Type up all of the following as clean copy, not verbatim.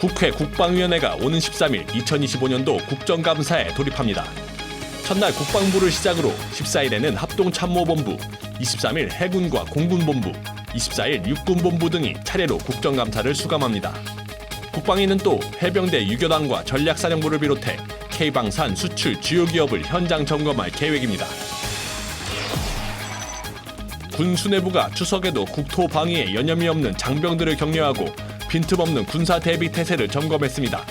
국회 국방위원회가 오는 13일 2025년도 국정감사에 돌입합니다. 첫날 국방부를 시작으로 14일에는 합동참모본부, 23일 해군과 공군본부, 24일 육군본부 등이 차례로 국정감사를 수감합니다. 국방위는 또 해병대 유교단과 전략사령부를 비롯해 K방산 수출 주요 기업을 현장 점검할 계획입니다. 군 수뇌부가 추석에도 국토 방위에 여념이 없는 장병들을 격려하고 빈틈없는 군사 대비 태세를 점검했습니다.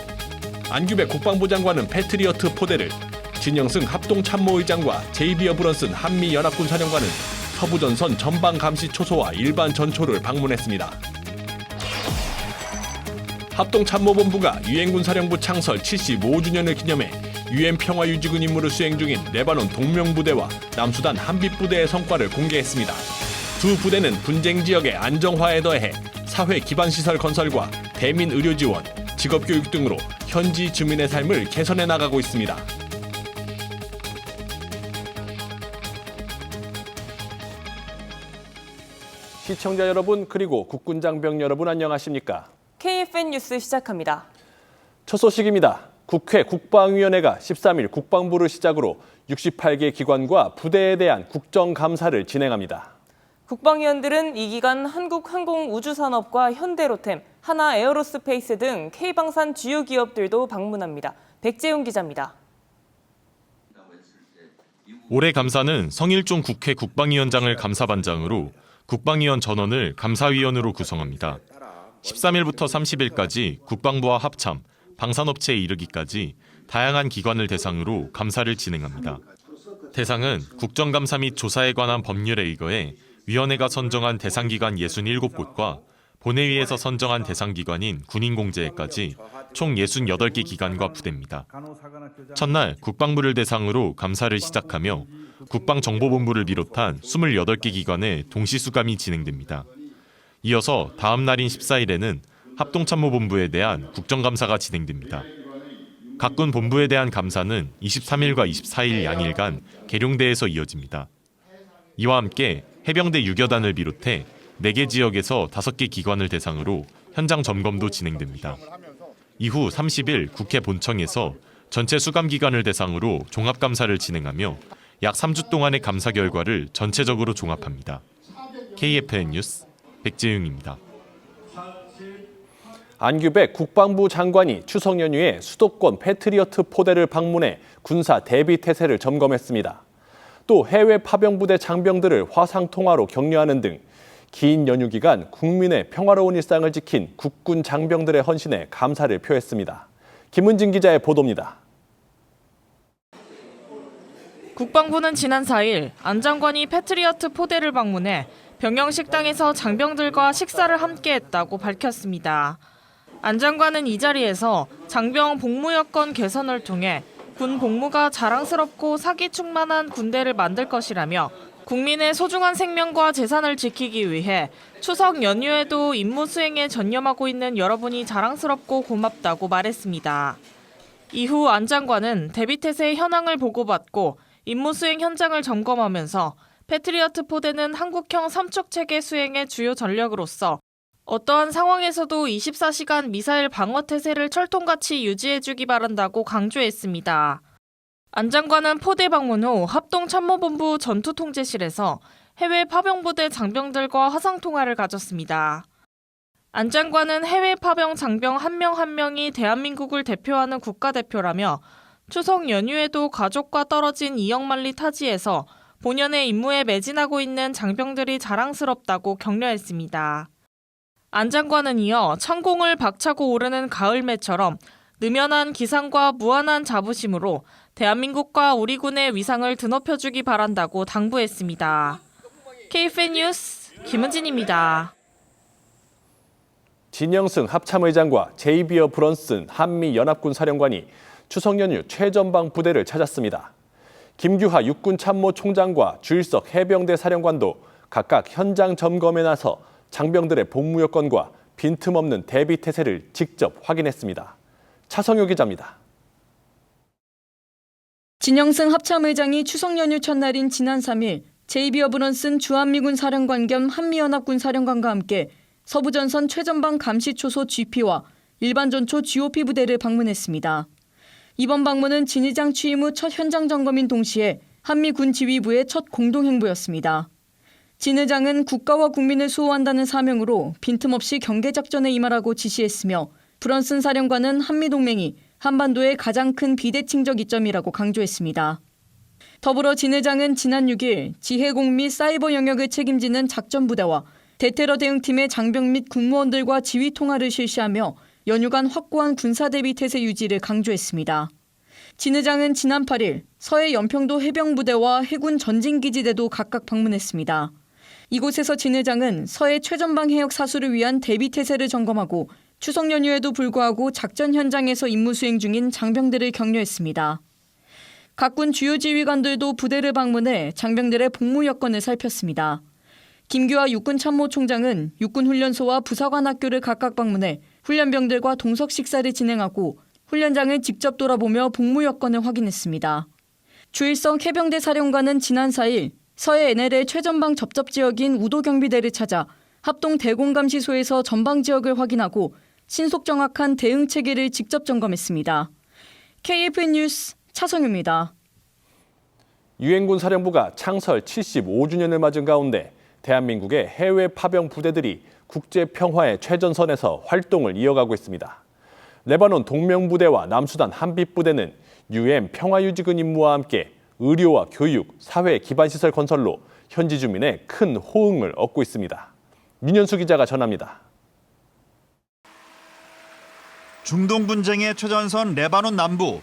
안규백 국방부 장관은 패트리어트 포대를, 진영승 합동참모의장과 제이비어 브런슨 한미연합군 사령관은 서부전선 전방 감시 초소와 일반 전초를 방문했습니다. 합동참모본부가 유엔군 사령부 창설 75주년을 기념해 유엔 평화유지군 임무를 수행 중인 레바논 동명부대와 남수단 한빛부대의 성과를 공개했습니다. 두 부대는 분쟁 지역의 안정화에 더해 사회 기반시설 건설과 대민 의료 지원, 직업교육 등으로 현지 주민의 삶을 개선해 나가고 있습니다. 시청자 여러분 그리고 국군장병 여러분 안녕하십니까? KFN 뉴스 시작합니다. 첫 소식입니다. 국회 국방위원회가 13일 국방부를 시작으로 68개 기관과 부대에 대한 국정감사를 진행합니다. 국방위원들은 이 기간 한국항공우주산업과 현대로템, 하나에어로스페이스 등 K방산 주요 기업들도 방문합니다. 백재훈 기자입니다. 올해 감사는 성일종 국회 국방위원장을 감사반장으로 국방위원 전원을 감사위원으로 구성합니다. 13일부터 30일까지 국방부와 합참, 방산업체에 이르기까지 다양한 기관을 대상으로 감사를 진행합니다. 대상은 국정감사 및 조사에 관한 법률에 의거해 위원회가 선정한 대상기관 67곳과 본회의에서 선정한 대상기관인 군인공제회까지 총 68개 기관과 부대입니다. 첫날 국방부를 대상으로 감사를 시작하며 국방정보본부를 비롯한 28개 기관의 동시수감이 진행됩니다. 이어서 다음 날인 14일에는 합동참모본부에 대한 국정감사가 진행됩니다. 각 군 본부에 대한 감사는 23일과 24일 양일간 계룡대에서 이어집니다. 이와 함께 해병대 유교단을 비롯해 4개 지역에서 5개 기관을 대상으로 현장 점검도 진행됩니다. 이후 30일 국회 본청에서 전체 수감기관을 대상으로 종합감사를 진행하며 약 3주 동안의 감사 결과를 전체적으로 종합합니다. KFN 뉴스 백재윤입니다. 안규백 국방부 장관이 추석 연휴에 수도권 패트리어트 포대를 방문해 군사 대비 태세를 점검했습니다. 또 해외 파병부대 장병들을 화상통화로 격려하는 등 긴 연휴 기간 국민의 평화로운 일상을 지킨 국군 장병들의 헌신에 감사를 표했습니다. 김은진 기자의 보도입니다. 국방부는 지난 4일 안 장관이 패트리어트 포대를 방문해 병영식당에서 장병들과 식사를 함께했다고 밝혔습니다. 안 장관은 이 자리에서 장병 복무 여건 개선을 통해 군 복무가 자랑스럽고 사기 충만한 군대를 만들 것이라며 국민의 소중한 생명과 재산을 지키기 위해 추석 연휴에도 임무 수행에 전념하고 있는 여러분이 자랑스럽고 고맙다고 말했습니다. 이후 안 장관은 대비태세의 현황을 보고받고 임무 수행 현장을 점검하면서 패트리어트 포대는 한국형 삼축 체계 수행의 주요 전력으로서 어떠한 상황에서도 24시간 미사일 방어 태세를 철통같이 유지해주기 바란다고 강조했습니다. 안 장관은 포대 방문 후 합동참모본부 전투통제실에서 해외 파병부대 장병들과 화상통화를 가졌습니다. 안 장관은 해외 파병 장병 한 명 한 명이 대한민국을 대표하는 국가대표라며 추석 연휴에도 가족과 떨어진 이역만리 타지에서 본연의 임무에 매진하고 있는 장병들이 자랑스럽다고 격려했습니다. 안 장관은 이어 창공을 박차고 오르는 가을매처럼 느면한 기상과 무한한 자부심으로 대한민국과 우리 군의 위상을 드높여주기 바란다고 당부했습니다. KFN 뉴스 김은진입니다. 진영승 합참의장과 제이비어 브런슨 한미연합군 사령관이 추석 연휴 최전방 부대를 찾았습니다. 김규하 육군참모총장과 주일석 해병대 사령관도 각각 현장 점검에 나서 장병들의 복무 여건과 빈틈없는 대비 태세를 직접 확인했습니다. 차성효 기자입니다. 진영승 합참의장이 추석 연휴 첫날인 지난 3일 제이비어 브런슨 주한미군 사령관 겸 한미연합군 사령관과 함께 서부전선 최전방 감시초소 GP와 일반 전초 GOP 부대를 방문했습니다. 이번 방문은 진 의장 취임 후 첫 현장 점검인 동시에 한미 군 지휘부의 첫 공동행보였습니다. 진 의장은 국가와 국민을 수호한다는 사명으로 빈틈없이 경계작전에 임하라고 지시했으며 브런슨 사령관은 한미동맹이 한반도의 가장 큰 비대칭적 이점이라고 강조했습니다. 더불어 진 의장은 지난 6일 지해공 및 사이버 영역을 책임지는 작전부대와 대테러 대응팀의 장병 및 군무원들과 지휘 통화를 실시하며 연휴간 확고한 군사대비 태세 유지를 강조했습니다. 진 의장은 지난 8일 서해 연평도 해병부대와 해군 전진기지대도 각각 방문했습니다. 이곳에서 진 의장은 서해 최전방 해역 사수를 위한 대비 태세를 점검하고 추석 연휴에도 불구하고 작전 현장에서 임무 수행 중인 장병들을 격려했습니다. 각 군 주요 지휘관들도 부대를 방문해 장병들의 복무 여건을 살폈습니다. 김규하 육군참모총장은 육군훈련소와 부사관 학교를 각각 방문해 훈련병들과 동석 식사를 진행하고 훈련장을 직접 돌아보며 복무 여건을 확인했습니다. 주일성 해병대 사령관은 지난 4일 서해 NLL 최전방 접접 지역인 우도경비대를 찾아 합동 대공감시소에서 전방 지역을 확인하고 신속 정확한 대응 체계를 직접 점검했습니다. KFN 뉴스 차성유입니다. 유엔군 사령부가 창설 75주년을 맞은 가운데 대한민국의 해외 파병 부대들이 국제 평화의 최전선에서 활동을 이어가고 있습니다. 레바논 동명부대와 남수단 한빛부대는 UN 평화유지군 임무와 함께 의료와 교육, 사회 기반시설 건설로 현지 주민의 큰 호응을 얻고 있습니다. 민현수 기자가 전합니다. 중동 분쟁의 최전선 레바논 남부.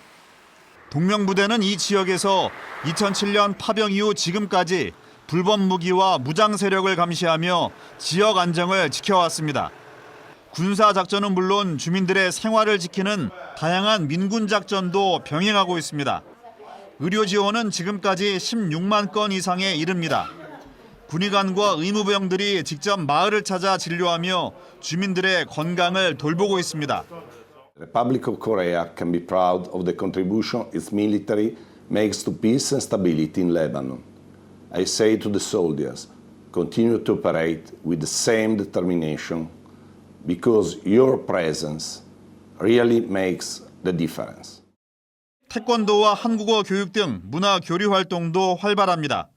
동명부대는 이 지역에서 2007년 파병 이후 지금까지 불법 무기와 무장 세력을 감시하며 지역 안정을 지켜왔습니다. 군사 작전은 물론 주민들의 생활을 지키는 다양한 민군 작전도 병행하고 있습니다. 의료 지원은 지금까지 16만 건 이상에 이릅니다. 군의관과 의무부영들이 직접 마을을 찾아 진료하며 주민들의 건강을 돌보고 있습니다. The Republic of Korea can be proud of the contribution its military makes to peace and stability in Lebanon. I say to the soldiers, continue to operate with the same determination because your presence really makes the difference. 태권도와 한국어 교육 등 문화 교류 활동도 활발합니다.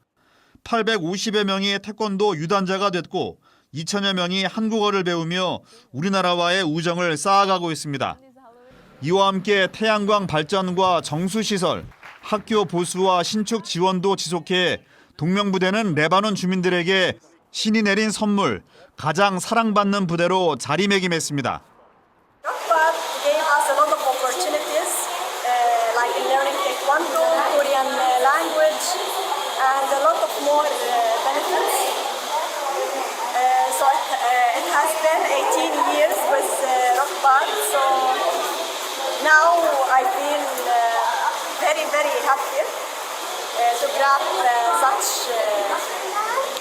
850여 명이 태권도 유단자가 됐고 2천여 명이 한국어를 배우며 우리나라와의 우정을 쌓아가고 있습니다. 이와 함께 태양광 발전과 정수시설, 학교 보수와 신축 지원도 지속해 동명부대는 레바논 주민들에게 신이 내린 선물, 가장 사랑받는 부대로 자리매김했습니다. Rockpad gave us a lot of opportunities, like in learning Taekwondo, Korean language, and a lot of more benefits. So it has been 18 years with Rockpad, so now I feel very, very happy to grab such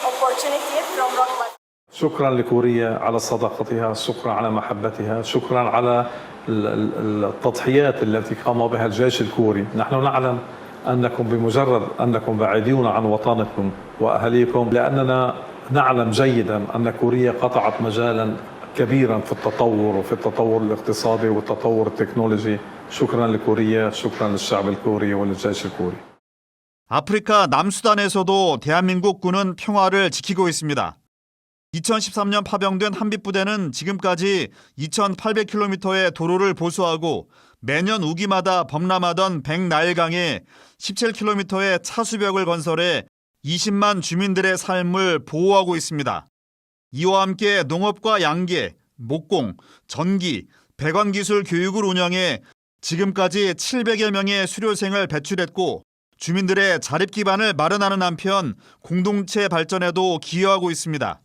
opportunity from Rockpad. شكرا لكوريا على صداقتها، شكرا على محبتها، شكرا على التضحيات التي قام بها الجيش الكوري. نحن نعلم أنكم بمجرد أنكم بعيدون عن وطنكم وأهليكم لأننا نعلم جيدا أن كوريا قطعت مجالا كبيرا في التطور وفي التطور الاقتصادي والتطور التكنولوجي. شكرا لكوريا، شكرا للشعب الكوري وللجيش الكوري. 아프리카 남수단에서도 대한민국 군은 평화를 지키고 있습니다. 2013년 파병된 한빛부대는 지금까지 2,800km의 도로를 보수하고 매년 우기마다 범람하던 백나일강에 17km의 차수벽을 건설해 20만 주민들의 삶을 보호하고 있습니다. 이와 함께 농업과 양계, 목공, 전기, 배관기술 교육을 운영해 지금까지 700여 명의 수료생을 배출했고 주민들의 자립 기반을 마련하는 한편 공동체 발전에도 기여하고 있습니다.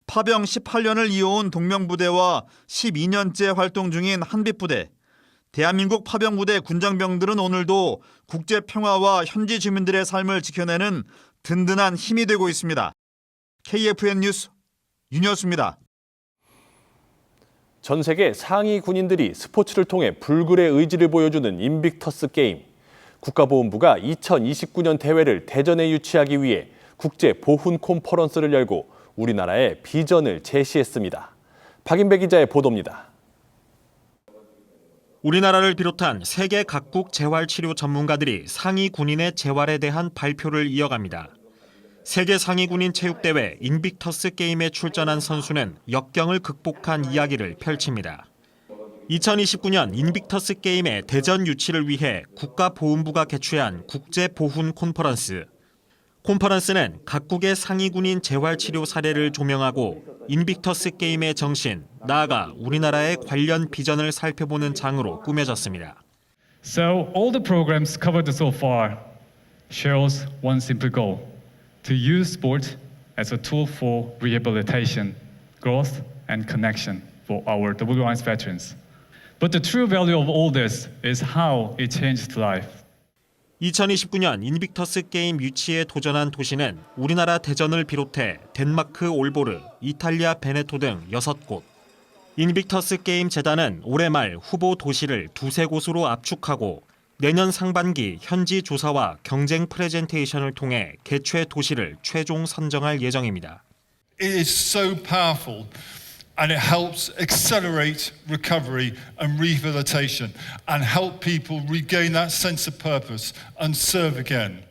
파병 18년을 이어온 동명부대와 12년째 활동 중인 한빛부대. 대한민국 파병부대 군장병들은 오늘도 국제평화와 현지 주민들의 삶을 지켜내는 든든한 힘이 되고 있습니다. KFN 뉴스 윤여수입니다. 전 세계 상위 군인들이 스포츠를 통해 불굴의 의지를 보여주는 인빅터스 게임. 국가보훈부가 2029년 대회를 대전에 유치하기 위해 국제 보훈 콘퍼런스를 열고 우리나라의 비전을 제시했습니다. 박인배 기자의 보도입니다. 우리나라를 비롯한 세계 각국 재활치료 전문가들이 상위 군인의 재활에 대한 발표를 이어갑니다. 세계 상위 군인 체육대회 인빅터스 게임에 출전한 선수는 역경을 극복한 이야기를 펼칩니다. 2029년 인빅터스 게임의 대전 유치를 위해 국가보훈부가 개최한 국제보훈 콘퍼런스. 콘퍼런스는 각국의 상위 군인 재활치료 사례를 조명하고 인빅터스 게임의 정신, 나아가 우리나라의 관련 비전을 살펴보는 장으로 꾸며졌습니다. So all the programs covered so far shares one simple goal: to use sport as a tool for rehabilitation, growth, and connection for our WRS veterans. But the true value of all this is how it changed life. 2029년 인빅터스 게임 유치에 도전한 도시는 우리나라 대전을 비롯해 덴마크 올보르, 이탈리아 베네토 등 6곳. 인빅터스 게임 재단은 올해 말 후보 도시를 2-3곳으로 압축하고 내년 상반기 현지 조사와 경쟁 프레젠테이션을 통해 개최 도시를 최종 선정할 예정입니다. It is so powerful. And it helps accelerate recovery and rehabilitation and help people regain that sense of purpose and serve again.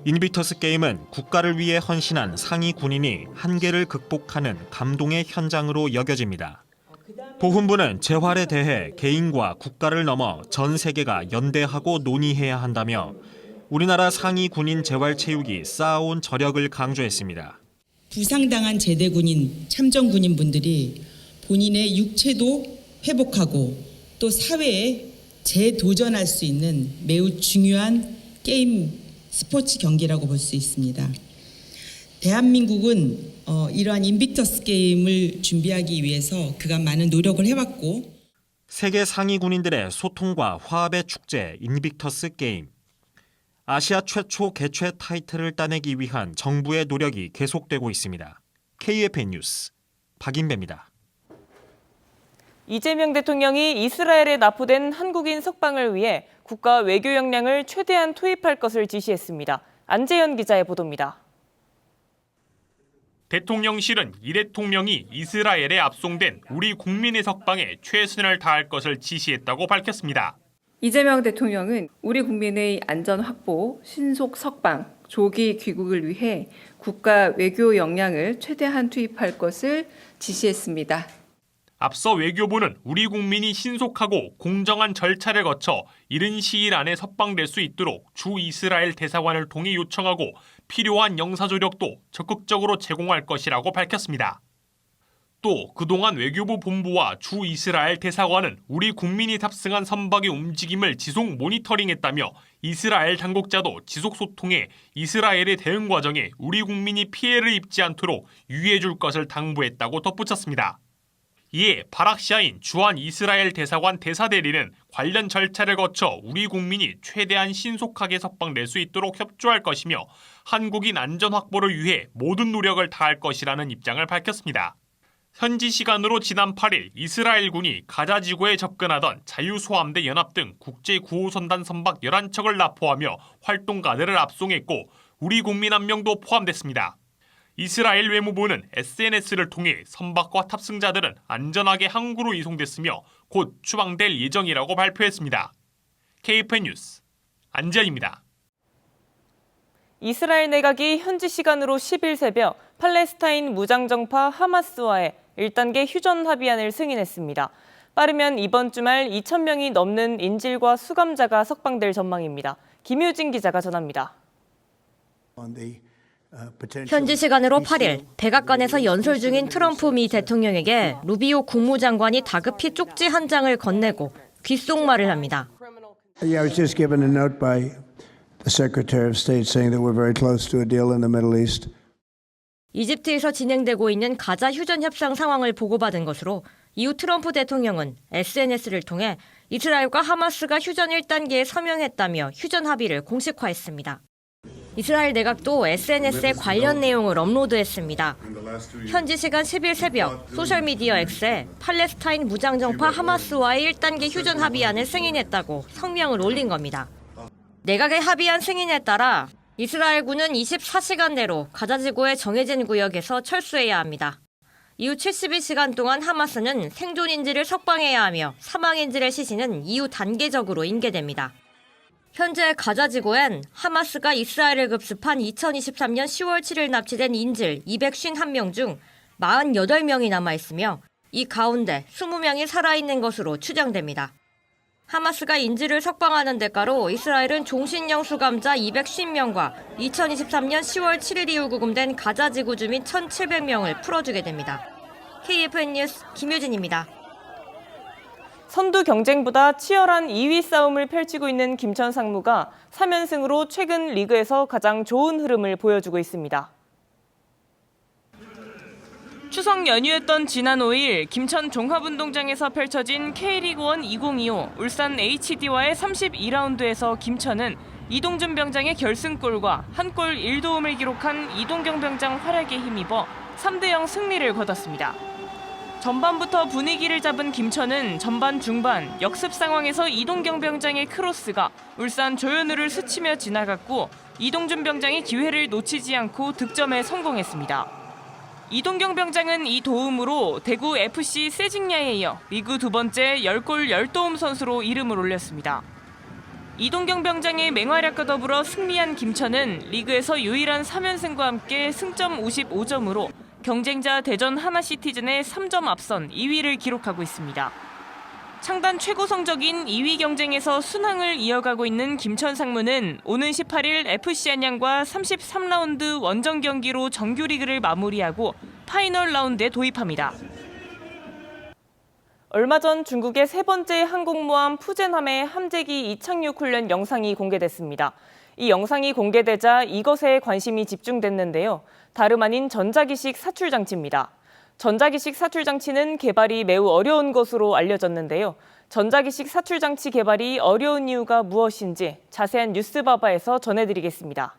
인빅터스 게임은 국가를 위해 헌신한 상위 군인이 한계를 극복하는 감동의 현장으로 여겨집니다. 보훈부는 재활에 대해 개인과 국가를 넘어 전 세계가 연대하고 논의해야 한다며 우리나라 상위 군인 재활체육이 쌓아온 저력을 강조했습니다. 부상당한 제대군인, 참전군인분들이 본인의 육체도 회복하고 또 사회에 재도전할 수 있는 매우 중요한 게임 스포츠 경기라고 볼 수 있습니다. 대한민국은 이러한 인빅터스 게임을 준비하기 위해서 그간 많은 노력을 해왔고 세계 상위 군인들의 소통과 화합의 축제 인빅터스 게임. 아시아 최초 개최 타이틀을 따내기 위한 정부의 노력이 계속되고 있습니다. KFN 뉴스 박인배입니다. 이재명 대통령이 이스라엘에 납포된 한국인 석방을 위해 국가 외교 역량을 최대한 투입할 것을 지시했습니다. 안재현 기자의 보도입니다. 대통령실은 이 대통령이 이스라엘에 압송된 우리 국민의 석방에 최선을 다할 것을 지시했다고 밝혔습니다. 이재명 대통령은 우리 국민의 안전 확보, 신속 석방, 조기 귀국을 위해 국가 외교 역량을 최대한 투입할 것을 지시했습니다. 앞서 외교부는 우리 국민이 신속하고 공정한 절차를 거쳐 이른 시일 안에 석방될 수 있도록 주 이스라엘 대사관을 통해 요청하고 필요한 영사조력도 적극적으로 제공할 것이라고 밝혔습니다. 또 그동안 외교부 본부와 주 이스라엘 대사관은 우리 국민이 탑승한 선박의 움직임을 지속 모니터링했다며 이스라엘 당국자도 지속 소통해 이스라엘의 대응 과정에 우리 국민이 피해를 입지 않도록 유의해 줄 것을 당부했다고 덧붙였습니다. 이에 바락시아인 주한 이스라엘 대사관 대사대리는 관련 절차를 거쳐 우리 국민이 최대한 신속하게 석방될 수 있도록 협조할 것이며 한국인 안전 확보를 위해 모든 노력을 다할 것이라는 입장을 밝혔습니다. 현지 시간으로 지난 8일 이스라엘군이 가자 지구에 접근하던 자유소함대 연합 등 국제구호선단 선박 11척을 납포하며 활동가들을 압송했고 우리 국민 1명도 포함됐습니다. 이스라엘 외무부는 SNS를 통해 선박과 탑승자들은 안전하게 항구로 이송됐으며 곧 추방될 예정이라고 발표했습니다. KFN 뉴스 안재현입니다. 이스라엘 내각이 현지 시간으로 10일 새벽 팔레스타인 무장정파 하마스와의 1단계 휴전 합의안을 승인했습니다. 빠르면 이번 주말 2,000명이 넘는 인질과 수감자가 석방될 전망입니다. 김유진 기자가 전합니다. 현지 시간으로 8일 백악관에서 연설 중인 트럼프 미 대통령에게 루비오 국무장관이 다급히 쪽지 한 장을 건네고 귓속말을 합니다. I was just given a note by the Secretary of State saying that we're very close to a deal in the Middle East. 이집트에서 진행되고 있는 가자 휴전 협상 상황을 보고받은 것으로 이후 트럼프 대통령은 SNS를 통해 이스라엘과 하마스가 휴전 1단계에 서명했다며 휴전 합의를 공식화했습니다. 이스라엘 내각도 SNS에 관련 내용을 업로드했습니다. 현지 시간 10일 새벽 소셜미디어 X에 팔레스타인 무장정파 하마스와의 1단계 휴전 합의안을 승인했다고 성명을 올린 겁니다. 내각의 합의안 승인에 따라 이스라엘군은 24시간 내로 가자지구의 정해진 구역에서 철수해야 합니다. 이후 72시간 동안 하마스는 생존 인질을 석방해야 하며 사망 인질의 시신은 이후 단계적으로 인계됩니다. 현재 가자 지구엔 하마스가 이스라엘을 급습한 2023년 10월 7일 납치된 인질 251명 중 48명이 남아있으며 이 가운데 20명이 살아있는 것으로 추정됩니다. 하마스가 인질을 석방하는 대가로 이스라엘은 종신령 수감자 250명과 2023년 10월 7일 이후 구금된 가자 지구 주민 1,700명을 풀어주게 됩니다. KFN 뉴스 김유진입니다. 선두 경쟁보다 치열한 2위 싸움을 펼치고 있는 김천 상무가 3연승으로 최근 리그에서 가장 좋은 흐름을 보여주고 있습니다. 추석 연휴였던 지난 5일 김천 종합운동장에서 펼쳐진 K리그1 2025 울산 HD와의 32라운드에서 김천은 이동준 병장의 결승골과 한 골 1도움을 기록한 이동경 병장 활약에 힘입어 3대0 승리를 거뒀습니다. 전반부터 분위기를 잡은 김천은 전반 중반 역습 상황에서 이동경 병장의 크로스가 울산 조현우를 스치며 지나갔고 이동준 병장이 기회를 놓치지 않고 득점에 성공했습니다. 이동경 병장은 이 도움으로 대구 FC 세징야에 이어 리그 두 번째 10골 10도움 선수로 이름을 올렸습니다. 이동경 병장의 맹활약과 더불어 승리한 김천은 리그에서 유일한 3연승과 함께 승점 55점으로 경쟁자 대전 하나시티즌의 3점 앞선 2위를 기록하고 있습니다. 창단 최고 성적인 2위 경쟁에서 순항을 이어가고 있는 김천 상무는 오는 18일 FC 안양과 33라운드 원정 경기로 정규리그를 마무리하고 파이널 라운드에 도입합니다. 얼마 전 중국의 세 번째 항공모함 푸젠함의 함재기 이착륙 훈련 영상이 공개됐습니다. 이 영상이 공개되자 이것에 관심이 집중됐는데요. 다름 아닌 전자기식 사출장치입니다. 전자기식 사출장치는 개발이 매우 어려운 것으로 알려졌는데요. 전자기식 사출장치 개발이 어려운 이유가 무엇인지 자세한 뉴스바바에서 전해드리겠습니다.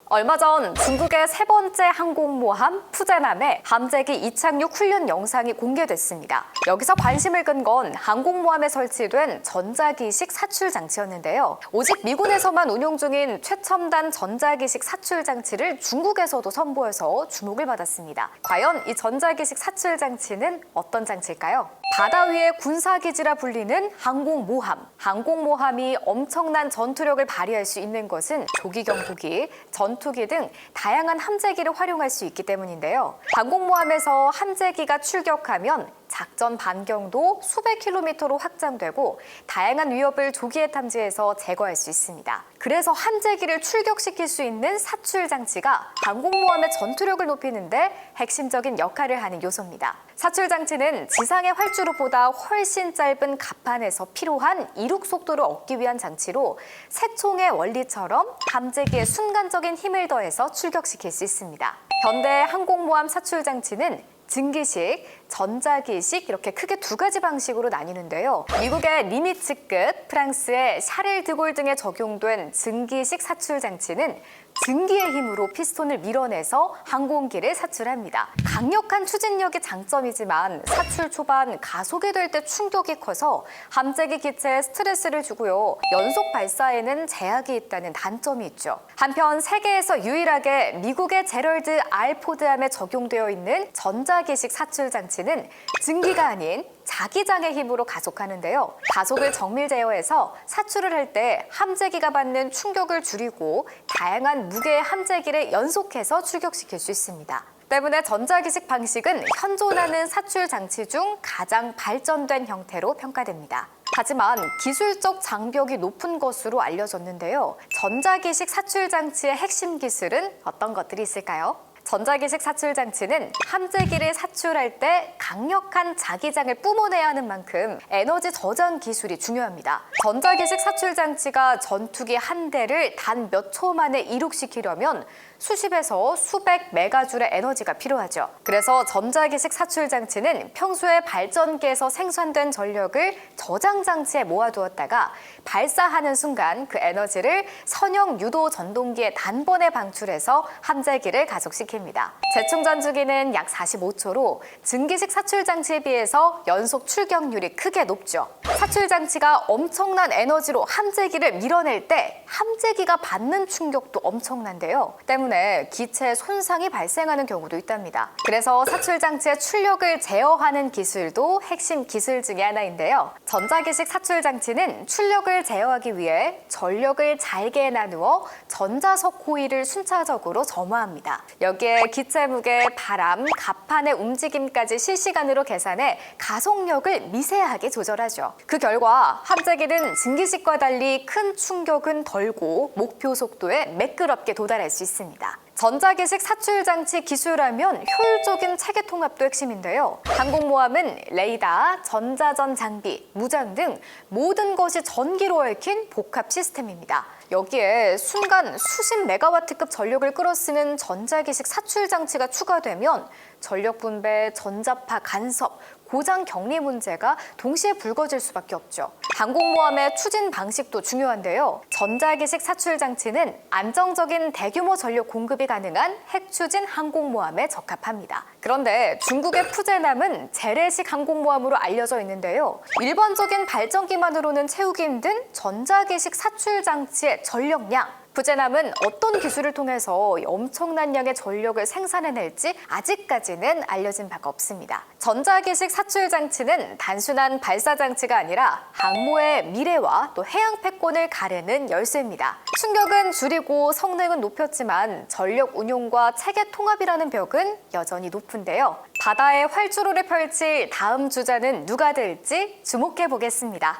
얼마 전 중국의 세 번째 항공모함 푸젠함의 함재기 이착륙 훈련 영상이 공개됐습니다. 여기서 관심을 끈 건 항공모함에 설치된 전자기식 사출 장치였는데요. 오직 미군에서만 운용 중인 최첨단 전자기식 사출 장치를 중국에서도 선보여서 주목을 받았습니다. 과연 이 전자기식 사출 장치는 어떤 장치일까요? 바다 위의 군사기지라 불리는 항공모함. 항공모함이 엄청난 전투력을 발휘할 수 있는 것은 조기 경보기, 전투기 등 다양한 함재기를 활용할 수 있기 때문인데요. 항공모함에서 함재기가 출격하면 작전 반경도 수백 킬로미터로 확장되고 다양한 위협을 조기에 탐지해서 제거할 수 있습니다. 그래서 함재기를 출격시킬 수 있는 사출 장치가 항공모함의 전투력을 높이는 데 핵심적인 역할을 하는 요소입니다. 사출 장치는 지상의 활주로보다 훨씬 짧은 갑판에서 필요한 이륙 속도를 얻기 위한 장치로 새총의 원리처럼 함재기에 순간적인 힘을 더해서 출격시킬 수 있습니다. 현대 항공모함 사출 장치는 증기식, 전자기식 이렇게 크게 두 가지 방식으로 나뉘는데요. 미국의 니미츠급, 프랑스의 샤를 드골 등에 적용된 증기식 사출 장치는 증기의 힘으로 피스톤을 밀어내서 항공기를 사출합니다. 강력한 추진력이 장점이지만 사출 초반 가속이 될 때 충격이 커서 함재기 기체에 스트레스를 주고요. 연속 발사에는 제약이 있다는 단점이 있죠. 한편 세계에서 유일하게 미국의 제럴드 R 포드함에 적용되어 있는 전자기식 사출 장치는 증기가 아닌 자기장의 힘으로 가속하는데요. 가속을 정밀 제어해서 사출을 할 때 함재기가 받는 충격을 줄이고 다양한 무게의 함재기를 연속해서 출격시킬 수 있습니다. 때문에 전자기식 방식은 현존하는 사출 장치 중 가장 발전된 형태로 평가됩니다. 하지만 기술적 장벽이 높은 것으로 알려졌는데요. 전자기식 사출 장치의 핵심 기술은 어떤 것들이 있을까요? 전자기식 사출 장치는 함재기를 사출할 때 강력한 자기장을 뿜어내야 하는 만큼 에너지 저장 기술이 중요합니다. 전자기식 사출 장치가 전투기 한 대를 단 몇 초 만에 이륙시키려면 수십에서 수백 메가줄의 에너지가 필요하죠. 그래서 전자기식 사출 장치는 평소에 발전기에서 생산된 전력을 저장 장치에 모아두었다가 발사하는 순간 그 에너지를 선형 유도 전동기에 단번에 방출해서 함재기를 가속시킵니다. 밝힙니다. 재충전 주기는 약 45초로 증기식 사출 장치에 비해서 연속 출격률이 크게 높죠. 사출 장치가 엄청난 에너지로 함재기를 밀어낼 때 함재기가 받는 충격도 엄청난데요. 때문에 기체에 손상이 발생하는 경우도 있답니다. 그래서 사출 장치의 출력을 제어하는 기술도 핵심 기술 중에 하나인데요. 전자기식 사출 장치는 출력을 제어하기 위해 전력을 잘게 나누어 전자석 호일을 순차적으로 점화합니다. 여기에 기체 무게, 바람, 갑판의 움직임까지 실시간으로 계산해 가속력을 미세하게 조절하죠. 그 결과 함재기는 증기식과 달리 큰 충격은 덜고 목표 속도에 매끄럽게 도달할 수 있습니다. 전자기식 사출 장치 기술하면 효율적인 체계 통합도 핵심인데요. 항공모함은 레이더, 전자전 장비, 무장 등 모든 것이 전기로 얽힌 복합 시스템입니다. 여기에 순간 수십 메가와트급 전력을 끌어쓰는 전자기식 사출 장치가 추가되면 전력 분배, 전자파 간섭, 고장 격리 문제가 동시에 불거질 수밖에 없죠. 항공모함의 추진 방식도 중요한데요. 전자기식 사출 장치는 안정적인 대규모 전력 공급이 가능한 핵추진 항공모함에 적합합니다. 그런데 중국의 푸젠함은 재래식 항공모함으로 알려져 있는데요. 일반적인 발전기만으로는 채우기 힘든 전자기식 사출 장치의 전력량, 푸젠함은 어떤 기술을 통해서 엄청난 양의 전력을 생산해낼지 아직까지는 알려진 바가 없습니다. 전자기식 사출 장치는 단순한 발사 장치가 아니라 항모의 미래와 또 해양 패권을 가르는 열쇠입니다. 충격은 줄이고 성능은 높였지만 전력 운용과 체계 통합이라는 벽은 여전히 높은데요. 바다에 활주로를 펼칠 다음 주자는 누가 될지 주목해 보겠습니다.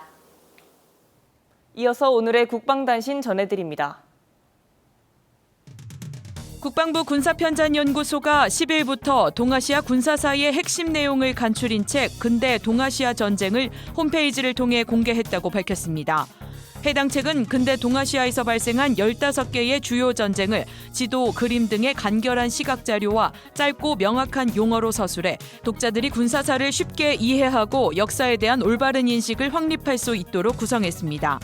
이어서 오늘의 국방단신 전해드립니다. 국방부 군사편찬연구소가 10일부터 동아시아 군사사의 핵심 내용을 간추린 책 근대 동아시아 전쟁을 홈페이지를 통해 공개했다고 밝혔습니다. 해당 책은 근대 동아시아에서 발생한 15개의 주요 전쟁을 지도, 그림 등의 간결한 시각자료와 짧고 명확한 용어로 서술해 독자들이 군사사를 쉽게 이해하고 역사에 대한 올바른 인식을 확립할 수 있도록 구성했습니다.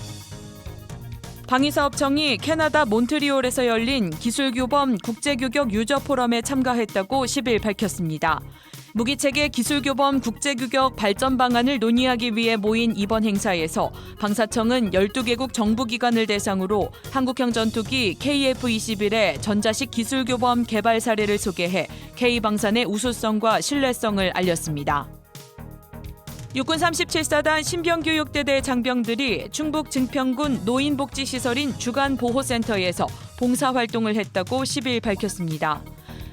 방위사업청이 캐나다 몬트리올에서 열린 기술교범 국제규격 유저 포럼에 참가했다고 10일 밝혔습니다. 무기체계 기술교범 국제규격 발전 방안을 논의하기 위해 모인 이번 행사에서 방사청은 12개국 정부기관을 대상으로 한국형 전투기 KF-21의 전자식 기술교범 개발 사례를 소개해 K방산의 우수성과 신뢰성을 알렸습니다. 육군 37사단 신병교육대대 장병들이 충북 증평군 노인복지시설인 주간보호센터에서 봉사활동을 했다고 10일 밝혔습니다.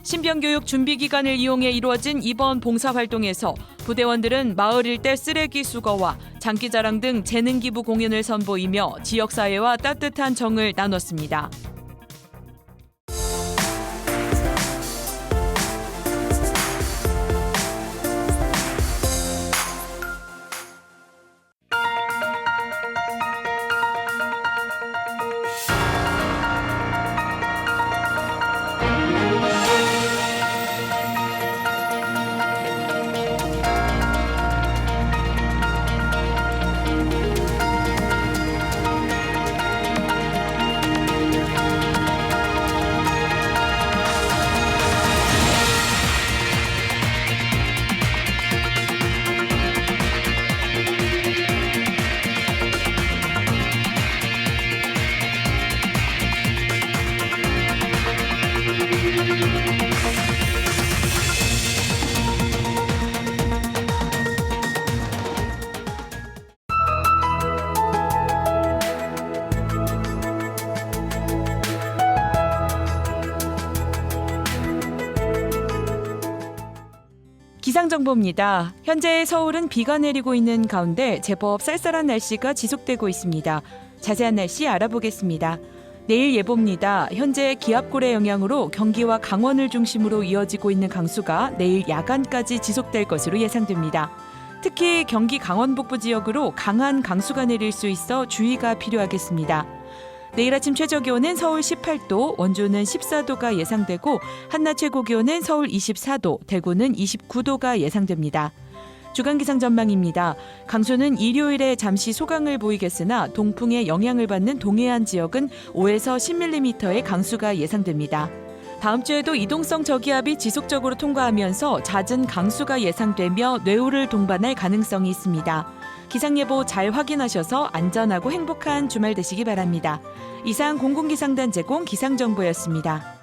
신병교육 준비기간을 이용해 이루어진 이번 봉사활동에서 부대원들은 마을 일대 쓰레기 수거와 장기자랑 등 재능기부 공연을 선보이며 지역사회와 따뜻한 정을 나눴습니다. 기상정보입니다. 현재 서울은 비가 내리고 있는 가운데 제법 쌀쌀한 날씨가 지속되고 있습니다. 자세한 날씨 알아보겠습니다. 내일 예보입니다. 현재 기압골의 영향으로 경기와 강원을 중심으로 이어지고 있는 강수가 내일 야간까지 지속될 것으로 예상됩니다. 특히 경기 강원 북부 지역으로 강한 강수가 내릴 수 있어 주의가 필요하겠습니다. 내일 아침 최저기온은 서울 18도, 원주는 14도가 예상되고 한낮 최고기온은 서울 24도, 대구는 29도가 예상됩니다. 주간기상 전망입니다. 강수는 일요일에 잠시 소강을 보이겠으나 동풍의 영향을 받는 동해안 지역은 5에서 10mm의 강수가 예상됩니다. 다음 주에도 이동성 저기압이 지속적으로 통과하면서 잦은 강수가 예상되며 뇌우를 동반할 가능성이 있습니다. 기상예보 잘 확인하셔서 안전하고 행복한 주말 되시기 바랍니다. 이상 공공기상단 제공 기상정보였습니다.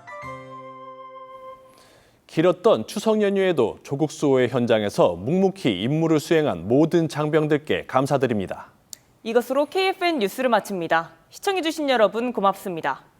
길었던 추석 연휴에도 조국 수호의 현장에서 묵묵히 임무를 수행한 모든 장병들께 감사드립니다. 이것으로 KFN 뉴스를 마칩니다. 시청해주신 여러분 고맙습니다.